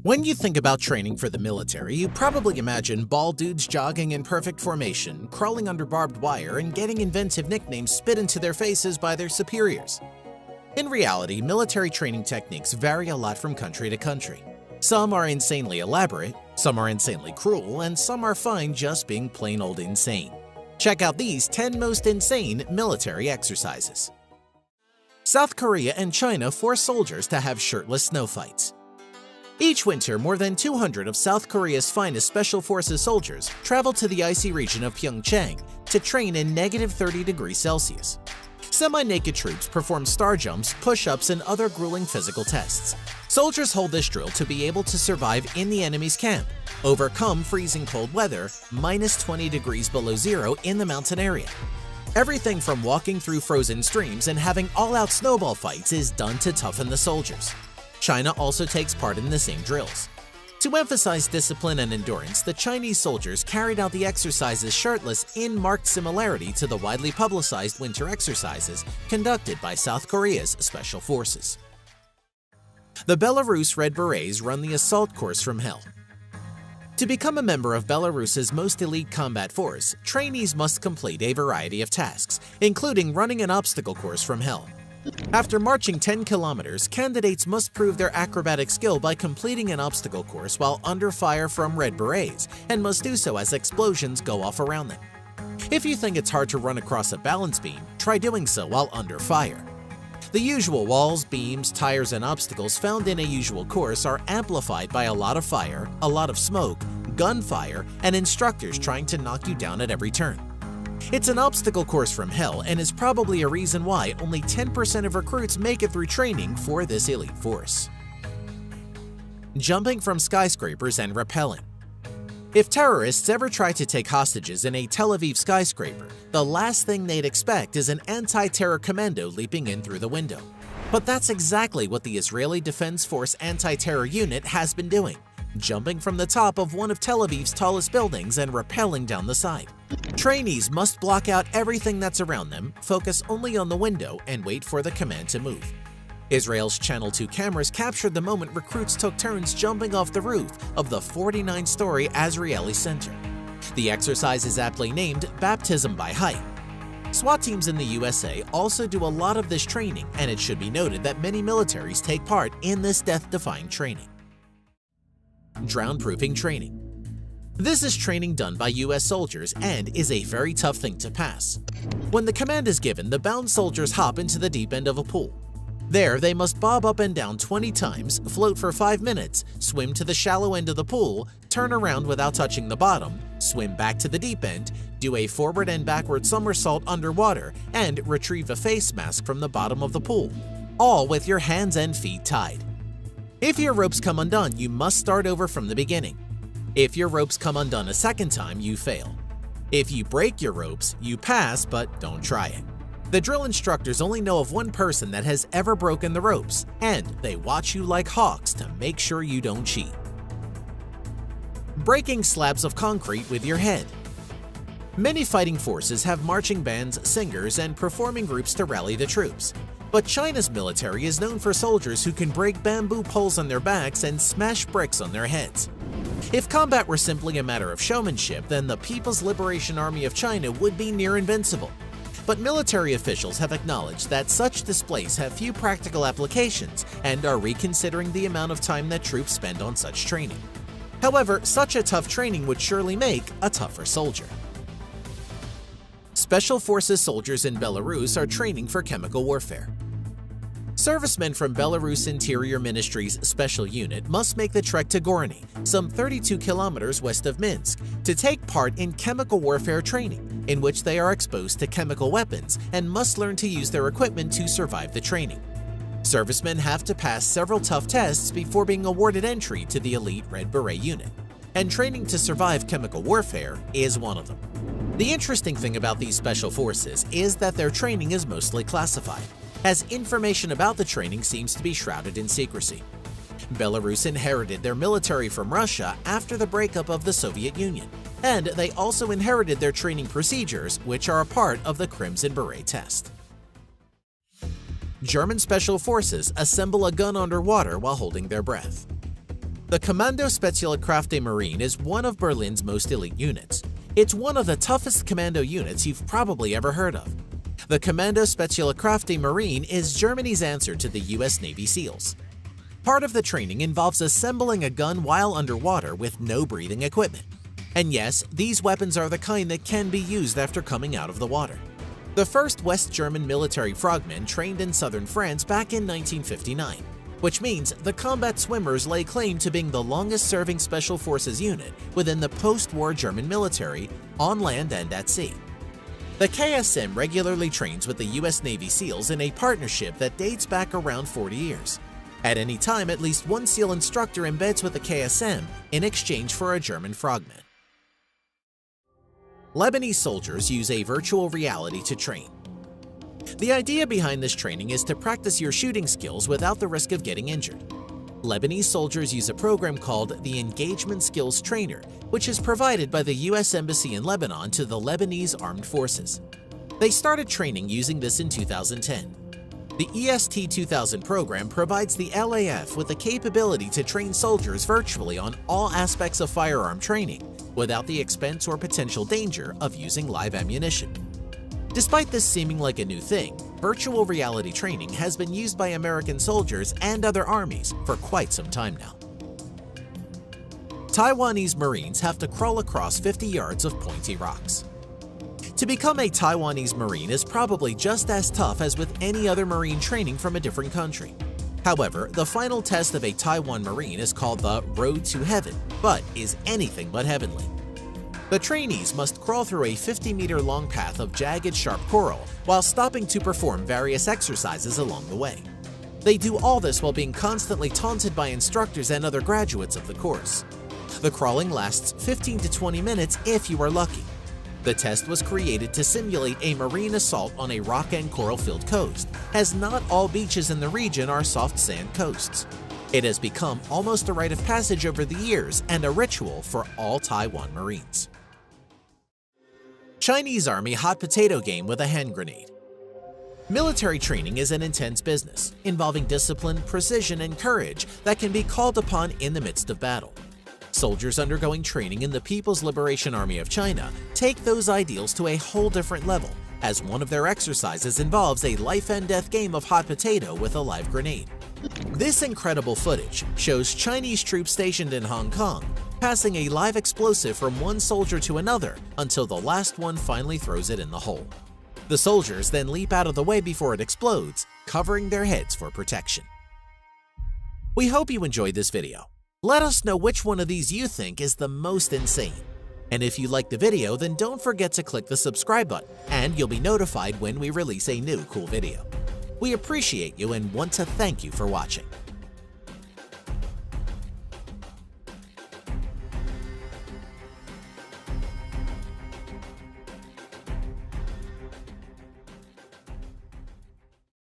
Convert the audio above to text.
When you think about training for the military, you probably imagine bald dudes jogging in perfect formation, crawling under barbed wire, and getting inventive nicknames spit into their faces by their superiors. In reality, military training techniques vary a lot from country to country. Some are insanely elaborate, some are insanely cruel, and some are fine just being plain old insane. Check out these 10 most insane military exercises. South Korea and China force soldiers to have shirtless snow fights. Each winter, more than 200 of South Korea's finest Special Forces soldiers travel to the icy region of Pyeongchang to train in -30°C. Semi-naked troops perform star jumps, push-ups, and other grueling physical tests. Soldiers hold this drill to be able to survive in the enemy's camp, overcome freezing cold weather, -20 below zero in the mountain area. Everything from walking through frozen streams and having all-out snowball fights is done to toughen the soldiers. China also takes part in the same drills. To emphasize discipline and endurance, the Chinese soldiers carried out the exercises shirtless in marked similarity to the widely publicized winter exercises conducted by South Korea's Special Forces. The Belarus Red Berets run the assault course from hell. To become a member of Belarus's most elite combat force, trainees must complete a variety of tasks, including running an obstacle course from hell. After marching 10 kilometers, candidates must prove their acrobatic skill by completing an obstacle course while under fire from Red Berets, and must do so as explosions go off around them. If you think it's hard to run across a balance beam, try doing so while under fire. The usual walls, beams, tires, and obstacles found in a usual course are amplified by a lot of fire, a lot of smoke, gunfire, and instructors trying to knock you down at every turn. It's an obstacle course from hell and is probably a reason why only 10% of recruits make it through training for this elite force. Jumping from skyscrapers and rappelling. If terrorists ever try to take hostages in a Tel Aviv skyscraper, the last thing they'd expect is an anti-terror commando leaping in through the window. But that's exactly what the Israeli Defense Force anti-terror unit has been doing, jumping from the top of one of Tel Aviv's tallest buildings and rappelling down the side. Trainees must block out everything that's around them, focus only on the window, and wait for the command to move. Israel's Channel 2 cameras captured the moment recruits took turns jumping off the roof of the 49-story Azrieli Center. The exercise is aptly named Baptism by Height. SWAT teams in the USA also do a lot of this training, and it should be noted that many militaries take part in this death-defying training. Drown-proofing training. This is training done by US soldiers and is a very tough thing to pass. When the command is given, the bound soldiers hop into the deep end of a pool. There, they must bob up and down 20 times, float for 5 minutes, swim to the shallow end of the pool, turn around without touching the bottom, swim back to the deep end, do a forward and backward somersault underwater, and retrieve a face mask from the bottom of the pool, all with your hands and feet tied. If your ropes come undone, you must start over from the beginning. If your ropes come undone a second time, you fail. If you break your ropes, you pass, but don't try it. The drill instructors only know of one person that has ever broken the ropes, and they watch you like hawks to make sure you don't cheat. Breaking slabs of concrete with your head. Many fighting forces have marching bands, singers, and performing groups to rally the troops. But China's military is known for soldiers who can break bamboo poles on their backs and smash bricks on their heads. If combat were simply a matter of showmanship, then the People's Liberation Army of China would be near invincible. But military officials have acknowledged that such displays have few practical applications and are reconsidering the amount of time that troops spend on such training. However, such a tough training would surely make a tougher soldier. Special Forces soldiers in Belarus are training for chemical warfare. Servicemen from Belarus Interior Ministry's Special Unit must make the trek to Gorny, some 32 kilometers west of Minsk, to take part in chemical warfare training, in which they are exposed to chemical weapons and must learn to use their equipment to survive the training. Servicemen have to pass several tough tests before being awarded entry to the elite Red Beret unit, and training to survive chemical warfare is one of them. The interesting thing about these special forces is that their training is mostly classified, as information about the training seems to be shrouded in secrecy. Belarus inherited their military from Russia after the breakup of the Soviet Union, and they also inherited their training procedures, which are a part of the Crimson Beret test. German Special Forces assemble a gun underwater while holding their breath. The Kommando Spezialkräfte Marine is one of Berlin's most elite units. It's one of the toughest commando units you've probably ever heard of. The Kommando Spezialkräfte Marine is Germany's answer to the US Navy SEALs. Part of the training involves assembling a gun while underwater with no breathing equipment. And yes, these weapons are the kind that can be used after coming out of the water. The first West German military frogmen trained in southern France back in 1959, which means the combat swimmers lay claim to being the longest-serving Special Forces unit within the post-war German military, on land and at sea. The KSM regularly trains with the US Navy SEALs in a partnership that dates back around 40 years. At any time, at least one SEAL instructor embeds with the KSM in exchange for a German frogman. Lebanese soldiers use a virtual reality to train. The idea behind this training is to practice your shooting skills without the risk of getting injured. Lebanese soldiers use a program called the Engagement Skills Trainer, which is provided by the US Embassy in Lebanon to the Lebanese Armed Forces. They started training using this in 2010. The EST 2000 program provides the LAF with the capability to train soldiers virtually on all aspects of firearm training without the expense or potential danger of using live ammunition. Despite this seeming like a new thing, virtual reality training has been used by American soldiers and other armies for quite some time now. Taiwanese Marines have to crawl across 50 yards of pointy rocks. To become a Taiwanese Marine is probably just as tough as with any other Marine training from a different country. However, the final test of a Taiwan Marine is called the Road to Heaven, but is anything but heavenly. The trainees must crawl through a 50-meter-long path of jagged, sharp coral while stopping to perform various exercises along the way. They do all this while being constantly taunted by instructors and other graduates of the course. The crawling lasts 15 to 20 minutes if you are lucky. The test was created to simulate a marine assault on a rock and coral-filled coast, as not all beaches in the region are soft sand coasts. It has become almost a rite of passage over the years and a ritual for all Taiwan Marines. Chinese Army hot potato game with a hand grenade. Military training is an intense business, involving discipline, precision, and courage that can be called upon in the midst of battle. Soldiers undergoing training in the People's Liberation Army of China take those ideals to a whole different level, as one of their exercises involves a life-and-death game of hot potato with a live grenade. This incredible footage shows Chinese troops stationed in Hong Kong passing a live explosive from one soldier to another until the last one finally throws it in the hole. The soldiers then leap out of the way before it explodes, covering their heads for protection. We hope you enjoyed this video. Let us know which one of these you think is the most insane. And if you liked the video, then don't forget to click the subscribe button, and you'll be notified when we release a new cool video. We appreciate you and want to thank you for watching.